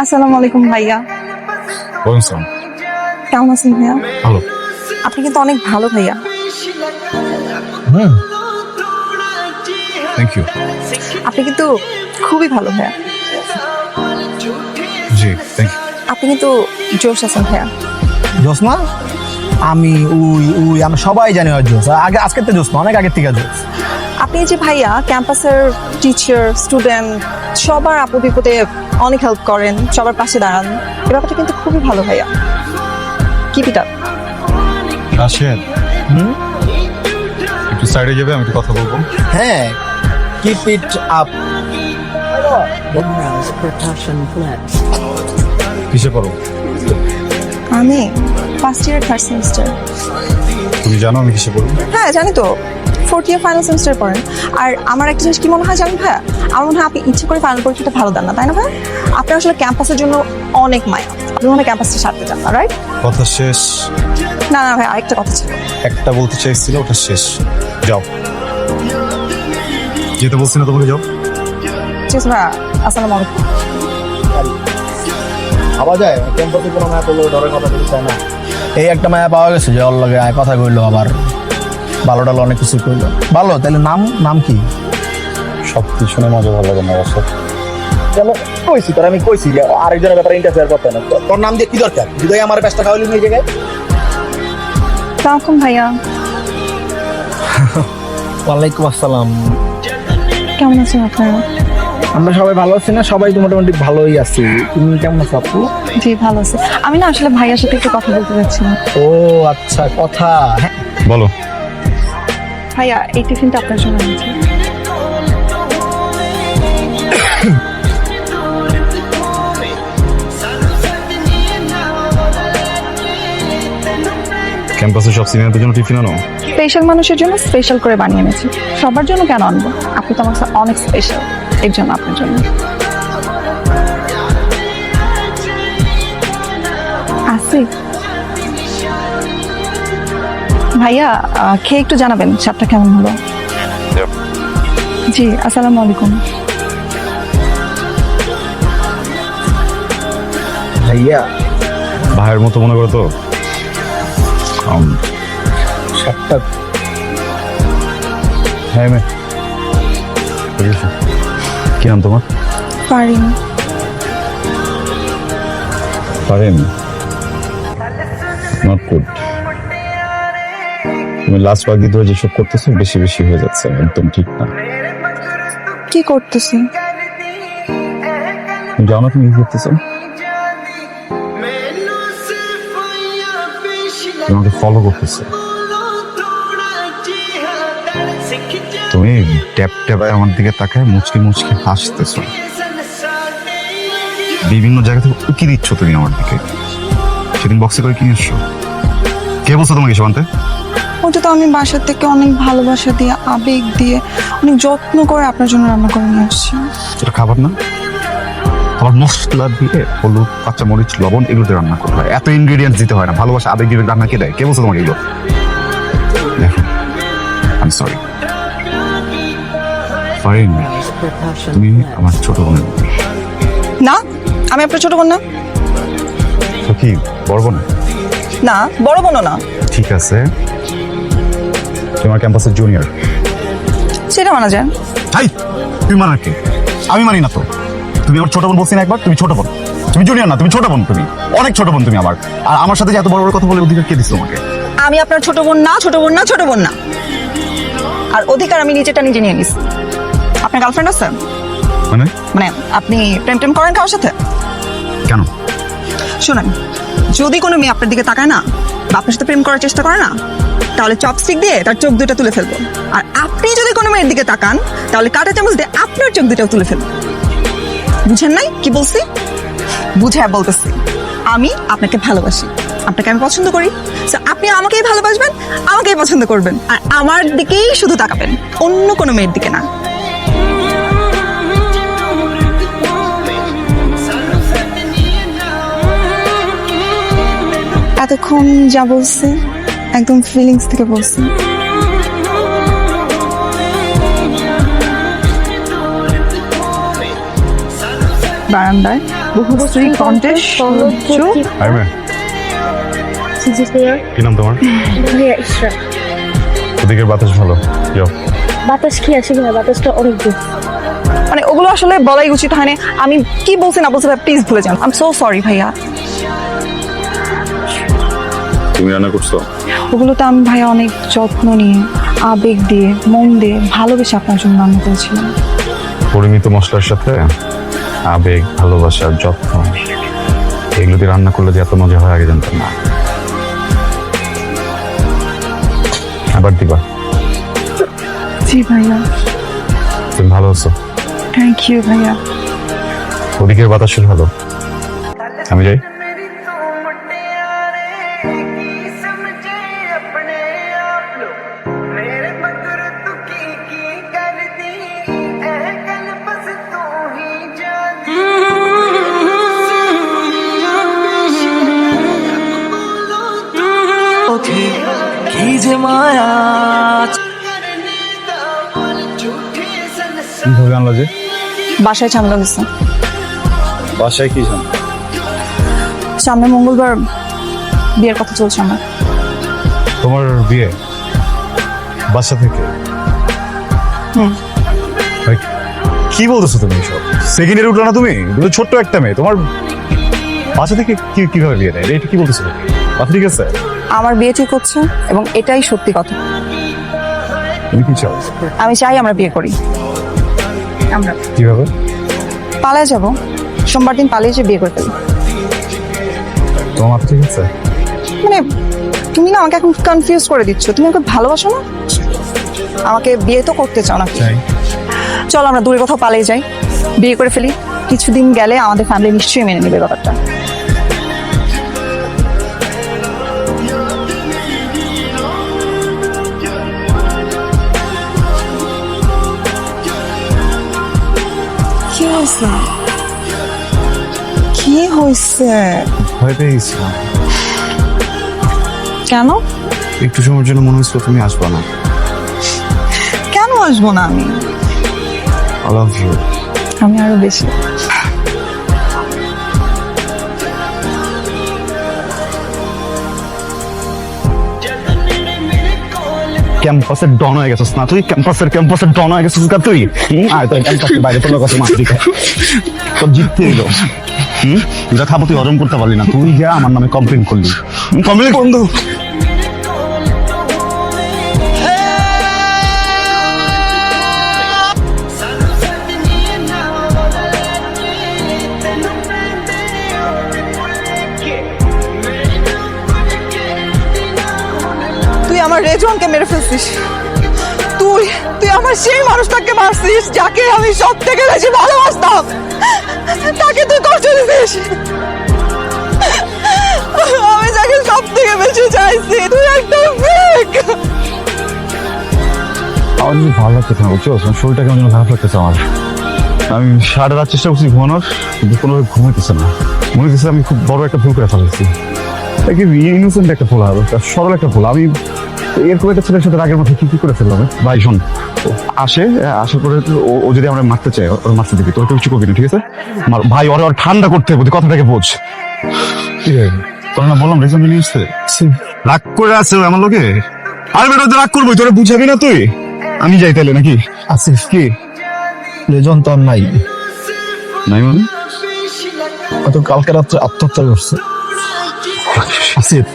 আসসালামু আলাইকুম ভাইয়া। ওয়ালাইকুম সালাম। কেমন আছেন ভাইয়া? ভালো। আপনি কিন্তু অনেক ভালো ভাইয়া। Thank you. আপনি কিন্তু খুবই ভালো ভাইয়া। জি থ্যাংক ইউ। আপনি কিন্তু জোশ আছেন ভাইয়া। জোসনা আমি আমি সবাই জানি হয় জোস আগে আজকের তো জোসনা অনেক আগের থেকে জোস। আপনি যে ভাইয়া ক্যাম্পাসের টিচার স্টুডেন্ট সবার আপদ বিপদে অনেক হেল্প করেন, সবার পাশে দাঁড়ান, এই ব্যাপারটা কিন্তু খুবই ভালো ভাইয়া। Keep it up. রাশেদ একটু সাইডে যাবে, আমি একটু কথা বলবো। হ্যাঁ keep it up. Winrose percussion clips. কিসে পড়ো? আমি ফার্স্ট ইয়ার থার্ড সেমিস্টার। তুমি জানো আমি কিসে পড়ি? হ্যাঁ জানি তো, ফোর্থ ইয়ার ফাইনাল সেমিস্টার পড়েন। আর আমার একটা জিনিস কি মনে হয় জানেন ভাইয়া, আমার মনে হয় আপনি ইচ্ছে করে ফাইনাল পরীক্ষাটা ভালো দেন না, তাই না ভাই? আপনার আসলে ক্যাম্পাসের জন্য অনেক মায়া, আপনি মনে হয় ক্যাম্পাসটা ছাড়তে চান না, রাইট? কথা শেষ। না না ভাই, আরেকটা কথা ছিল। একটা বলতে চাইছিল, ওটা শেষ। যাও, যেতে বলছি না তোমাকে, যাও। ঠিক আছে ভাইয়া, আসসালামু আলাইকুম। ভাবা যায় ক্যাম্পাসে কোনো মায়া করলো ডরের কথা বলতে চায় না। এই একটা মায়া পাওয়া গেছে যে ওর লগে কথা কইলো, আবার ভালো টালো অনেক কিছু কইলো। ভালো, তাহলে নাম কি? সব কিছু শুনে মজা ভালো লাগে না রাশেদ। কইছি তোর, আমি কইছি যে আরেকজনের ব্যাপারে ইন্টারফেয়ার করতে না। তোর নাম দিয়ে কি দরকার? যদি আমার ব্যস্ত খাওয়ালি এই জায়গায়। সালাম ভাইয়া। ওয়ালাইকুম আসসালাম। কেমন আছেন আপনারা? আমরা সবাই ভালো আছি না? সবাই তো মোটামুটি ভালোই আছি। তুমি কেমন আছো আপু? জি ভালো আছে। আমি না আসলে ভাইয়ার সাথে একটু কথা বলতে চাচ্ছিলাম। ও আচ্ছা, কথা। হ্যাঁ বলো। ভাইয়া এই টিফিনটা আপনার জন্য আনছি। ক্যাম্পাসে সব সিনিয়রদের জন্য টিফিন আনো? স্পেশাল মানুষের জন্য স্পেশাল করে বানিয়ে এনেছি, সবার জন্য কেন আনবো? আপনি তো আমার কাছে অনেক স্পেশাল, এর জন্য আপনার জন্য। আসি ভাইয়া, খেয়ে একটু জানাবেন স্বাদটা কেমন হলো। জি আসসালামু আলাইকুম। ভাইয়া ভাইয়ের মতো মনে করো তো। সাতটা হ্যাঁ মে কি নাম তোমার? পারিন। পারেন নট গুড। তুমি লাস্ট বাকি ধরে যেসব করতেছো বেশি বেশি হয়ে যাচ্ছে, একদম ঠিক না। কি করতেছি? তুমি জানো তুমি কি করতেছো? তোমাকে ফলো করতেছে। তুমি ট্যাপ ট্যাপায় আমার দিকে তাকায় মুচকি মুচকি হাসতেছো, বিভিন্ন জায়গা থেকে উকি দিচ্ছ তুমি আমার দিকে। সেদিন বক্সে করে কিনে এসছো, কে বলছো তোমাকে এসব আনতে? ওটা তো আমি বাসার থেকে অনেক ভালোবাসা দিয়ে, আবেগ দিয়ে, অনেক যত্ন করে আপনার জন্য রান্না করে নিয়ে আসছি। এটা খাবার না, আবার মশলা দিয়ে হলুদ কাঁচা মরিচ লবণ এগুলো দিয়ে রান্না করতে হয়, এত ইনগ্রেডিয়েন্টস দিতে হয় না। ভালোবাসা আবেগ দিয়ে রান্না কে দেয়? কে বলছো তোমাকে এগুলো? দেখো I am sorry Farin, Percussion তুমি clips. আমার ছোট বোন। না, আমি আপনার ছোট বোন না। তো কি বড় বোন? না, বড় বোনও না। ঠিক আছে, তোমার ক্যাম্পাসের জুনিয়র। সেটা মানা যায়। হাই, তুমি মানার কে? আমি মানি না তো। তুমি আমার ছোট বোন বলছি না একবার? তুমি ছোট বোন, তুমি জুনিয়র না, তুমি ছোট বোন, তুমি অনেক ছোট বোন তুমি আমার। আর আমার সাথে যে এত বড় বড় কথা বলে অধিকার কে দিচ্ছে তোমাকে? আমি আপনার ছোট বোন না, ছোট বোন না, ছোট বোন না। আর অধিকার আমি নিজেটা নিজে নিয়ে নিছি। আপনার গার্লফ্রেন্ড আছে? মানে মানে আপনি প্রেম টেম করেন কারোর সাথে? কেন? শোনেন, যদি কোনো মেয়ে আপনার দিকে তাকায় না বা আপনার সাথে প্রেম করার চেষ্টা করে না, তাহলে চপস্টিক দিয়ে তার চোখ দুটো তুলে ফেলবো। আর আপনি যদি কোনো মেয়ের দিকে তাকান, তাহলে কাঁটা চামচ দিয়ে আপনার চোখ দুটাও তুলে ফেলবো। বুঝেন নাই কি বলছি? বুঝে বলতেছি, আমি আপনাকে ভালোবাসি, আপনাকে আমি পছন্দ করি। So, আপনি আমাকেই ভালোবাসবেন, আমাকেই পছন্দ করবেন, আর আমার দিকেই শুধু তাকাবেন, অন্য কোনো মেয়ের দিকে না। এতক্ষণ যা বলছি একদম ফিলিংস থেকে বলছি। বারান্দায় বহুশ্রী কণ্ঠের সৌন্দর্য। হাই ম্যাম, কি নাম তোমার? ভাইয়া ইসরা, ওদিকের বাতাস ভালো, যাও। বাতাস কি আছে ভাইয়া? বাতাসটা অনেক দূর। মানে ওগুলো আসলে বলাই উচিত হয়নি। আমি কি বলছি না বলছি প্লিজ ভুলে যান। আই এম সো সরি ভাইয়া। তুমি রান্না করছো? ওগুলো তো আমি ভাইয়া অনেক যত্ন নিয়ে, আবেগ দিয়ে, মন দিয়ে, ভালোবেসে আপনার জন্য রান্না করেছিলাম। পরিমিত মশলার সাথে আবেগ, ভালোবাসা, যত্ন এগুলো দিয়ে রান্না করলে যে এত মজা হয় আগে জানতাম না। আবার দিবা? জি ভাইয়া। তুমি ভালো আছো? থ্যাংক ইউ ভাইয়া। ওদিকের বাতাস ভালো, আমি যাই। কি যে মায়া ধরে আনলো যে? বাসায় ঝামেলা হয়েছে। বাসায় কি জানো? সামনে মঙ্গলবার বিয়ের কথা চলছে আমার। তোমার বিয়ে বাসা থেকে? হুম। ভাই, কি বলতেছো তুমি এসব? সেকেন্ড ইয়ারে উঠলো না তুমি? তুমি তো ছোট্ট একটা মেয়ে, তোমার বাসা থেকে কিভাবে বিয়ে দেয়? এটা কি বলতেছো তুমি? বাসা ঠিক আছে? আমার বিয়ে ঠিক হচ্ছে এবং এটাই সত্যি কথা। তুমি কি চাও? আমি চাই আমরা বিয়ে করি। আমরা কিভাবে? পালায় যাব, সোমবার দিন পালিয়ে যে বিয়ে করে ফেলি। তোমার মাথা ঠিক আছে? মানে তুমি না আমাকে এখন কনফিউজ করে দিচ্ছ। তুমি আমাকে ভালোবাসো না? আমাকে বিয়ে তো করতে চাও নাকি? চলো আমরা দূরে কোথাও পালিয়ে যাই, বিয়ে করে ফেলি। কিছুদিন গেলে আমাদের ফ্যামিলি নিশ্চয়ই মেনে নেবে ব্যাপারটা। কি হয়েছে? কি হয়েছে? ভয় পেয়ে গেছিলাম। কেন? একটু সময়ের জন্য মনে হচ্ছিল তুমি আসবা না। কেন আসবো না আমি? I love you. আমি আরো বেশি। ক্যাম্পাসের ডন হয়ে গেছিস না তুই? ক্যাম্পাসের ডন হয়ে গেছিস না তুই? আর তুই ক্যাম্পাসের বাইরে তোর কথা মারবি। তোর জিততে এলো। তুই খাবো, তুই হজম করতে পারলি না। তুই যা আমার নামে কমপ্লেন করলি। কমপ্লেন বন্ধু। তুই আমার রেজওয়ানকে মেরে ফেলছিস। তুই তুই আমার সেই মানুষটাকে মারছিস যাকে আমি সব থেকে বেশি ভালোবাসতাম। তাকে তুই কষ্ট দিছিস। আমি যাকে সব থেকে বেশি চাইছি, তুই একটা ফেক। আমার কিন্তু ভালো লাগতেছে না, বুঝছো? শরীরটা কেমন যেন খারাপ লাগতেছে আমার। আমি সারা রাত চেষ্টা করছি ঘুমানোর, কিন্তু কোনোভাবে ঘুমাইতেছে না। মনে হচ্ছে আমি খুব বড় একটা ভুল করে ফেলেছি। ইনোসেন্ট একটা ভুল, আর সরল একটা ভুল। আমি এরকম একটা ছেলের সাথে আগের মধ্যে কি করে ফেললাম? ভাই শোন, আসার পরে ও যদি আমরা মারতে চাই, ওর মারতে দিবি, তোর কিছু করবি না, ঠিক আছে? ভাই ওর ঠান্ডা করতে হবে, তুই কথাটাকে বোঝ। তোর না বললাম রেজাল্ট নিয়ে আসতে, রাগ করে আছে আমার লোকে। আর বেটা রাগ করবোই, তোরা বুঝাবি না তুই? আমি যাই তাহলে নাকি? আসিফ, কি লেজন তো আর নাই। নাই মানে? হয়তো কালকে রাত্রে আত্মহত্যা করছে। আসিফ,